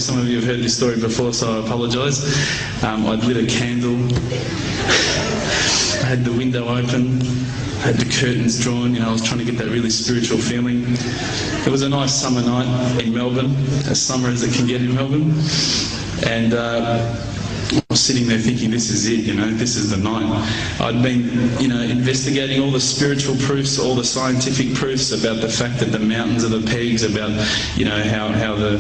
some of you have heard this story before, so I apologise. I'd lit a candle, I had the window open, I had the curtains drawn, I was trying to get that really spiritual feeling. It was a nice summer night in Melbourne, as summer as it can get in Melbourne, and I was sitting there thinking, this is it, this is the night. I'd been, investigating all the spiritual proofs, all the scientific proofs about the fact that the mountains are the pegs, about, how the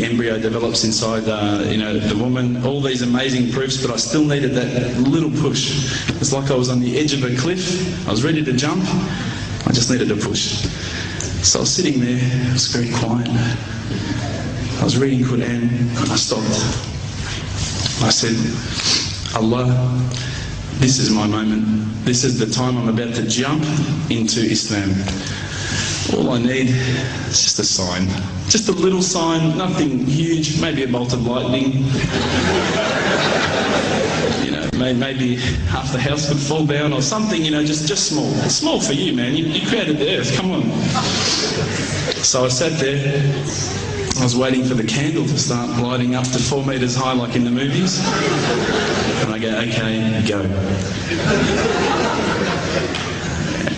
embryo develops inside, the woman, all these amazing proofs, but I still needed that little push. It's like I was on the edge of a cliff, I was ready to jump, I just needed a push. So I was sitting there, it was very quiet. I was reading Quran, and I stopped. I said, Allah, this is my moment. This is the time I'm about to jump into Islam. All I need is just a sign. Just a little sign, nothing huge, maybe a bolt of lightning. Maybe half the house would fall down or something, just small. It's small for you, man. You created the earth, come on. So I sat there. I was waiting for the candle to start lighting up to 4 metres high like in the movies. And I go, okay, go.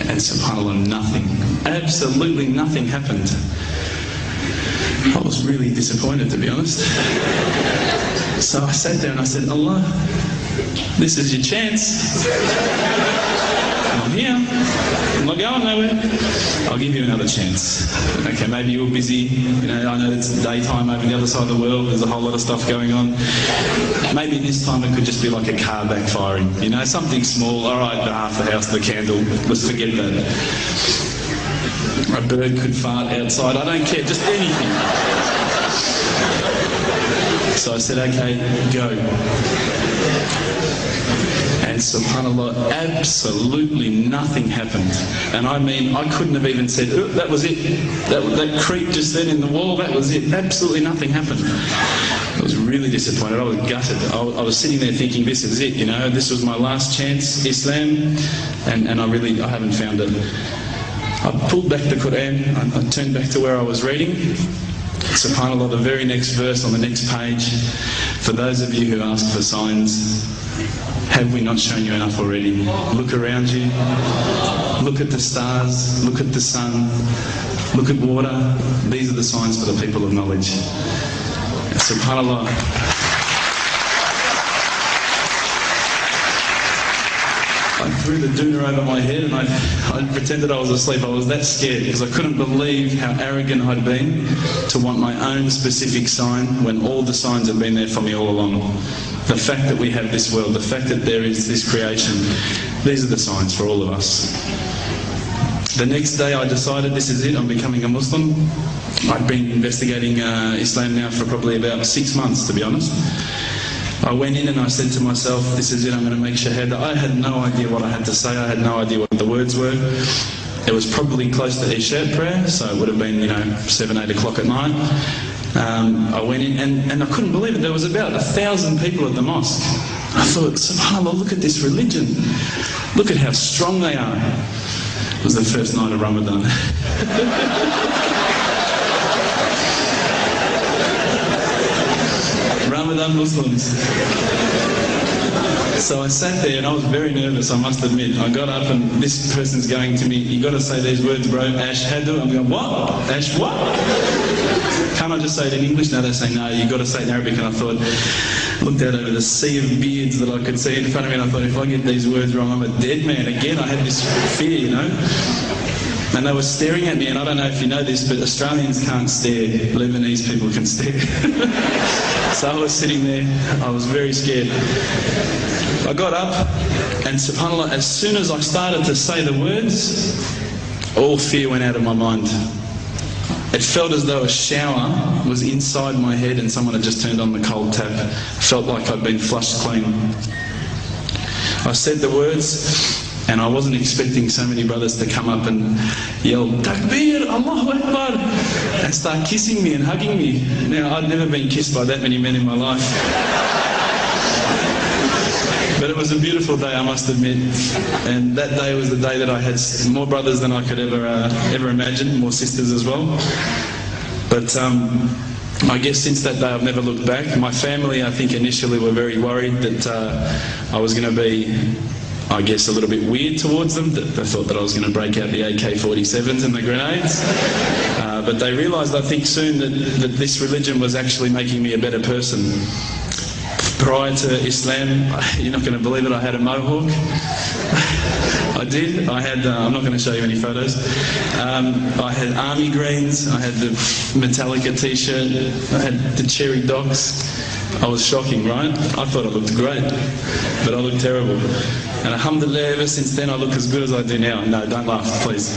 And subhanAllah, nothing. Absolutely nothing happened. I was really disappointed, to be honest. So I sat there and I said, Allah, this is your chance. I'm here. I'm not going nowhere. I'll give you another chance. Okay, maybe you're busy. I know it's daytime over the other side of the world. There's a whole lot of stuff going on. Maybe this time it could just be like a car backfiring. Something small. All right, half the house, the candle. Let's forget that. A bird could fart outside. I don't care. Just anything. So I said, okay, go. And subhanAllah, absolutely nothing happened. And I mean, I couldn't have even said, oh, that was it. That creep just then in the wall, that was it. Absolutely nothing happened. I was really disappointed. I was gutted. I was sitting there thinking, this is it, this was my last chance, Islam, and I haven't found it. I pulled back the Quran, I turned back to where I was reading. SubhanAllah, the very next verse on the next page, for those of you who ask for signs, have we not shown you enough already? Look around you, look at the stars, look at the sun, look at water. These are the signs for the people of knowledge. SubhanAllah. I threw the doona over my head and I pretended I was asleep. I was that scared because I couldn't believe how arrogant I'd been to want my own specific sign when all the signs have been there for me all along. The fact that we have this world, the fact that there is this creation, these are the signs for all of us. The next day I decided this is it, I'm becoming a Muslim. I'd been investigating Islam now for probably about 6 months, to be honest. I went in and I said to myself, this is it, I'm going to make shahada. I had no idea what I had to say, I had no idea what the words were. It was probably close to Isha prayer, so it would have been, 7, 8 o'clock at night. I went in and I couldn't believe it, there was about 1,000 people at the mosque. I thought, subhanAllah, look at this religion. Look at how strong they are. It was the first night of Ramadan. Ramadan Muslims. So I sat there and I was very nervous, I must admit. I got up and this person's going to me, you got to say these words, bro, ashhadu. I'm going, what? Ash what? Can't I just say it in English? No, they say, no, you got to say it in Arabic. And I thought, looked out over the sea of beards that I could see in front of me and I thought, if I get these words wrong, I'm a dead man. Again, I had this fear, And they were staring at me, and I don't know if you know this, but Australians can't stare. Lebanese people can stare. So I was sitting there, I was very scared. I got up, and subhanAllah, as soon as I started to say the words, all fear went out of my mind. It felt as though a shower was inside my head and someone had just turned on the cold tap. Felt like I'd been flushed clean. I said the words, and I wasn't expecting so many brothers to come up and yell, Takbir, Allahu Akbar, and start kissing me and hugging me. Now, I'd never been kissed by that many men in my life. But it was a beautiful day, I must admit. And that day was the day that I had more brothers than I could ever imagine, more sisters as well. But I guess since that day I've never looked back. My family, I think, initially were very worried that I was going to be, I guess, a little bit weird towards them. That they thought that I was going to break out the AK-47s and the grenades. But they realised, I think, soon that this religion was actually making me a better person. Prior to Islam, you're not going to believe it, I had a mohawk. I did. I had, I'm not going to show you any photos. I had army greens, I had the Metallica t-shirt, I had the cherry docs. I was shocking, right? I thought I looked great, but I looked terrible. And alhamdulillah, ever since then I look as good as I do now. No, don't laugh, please.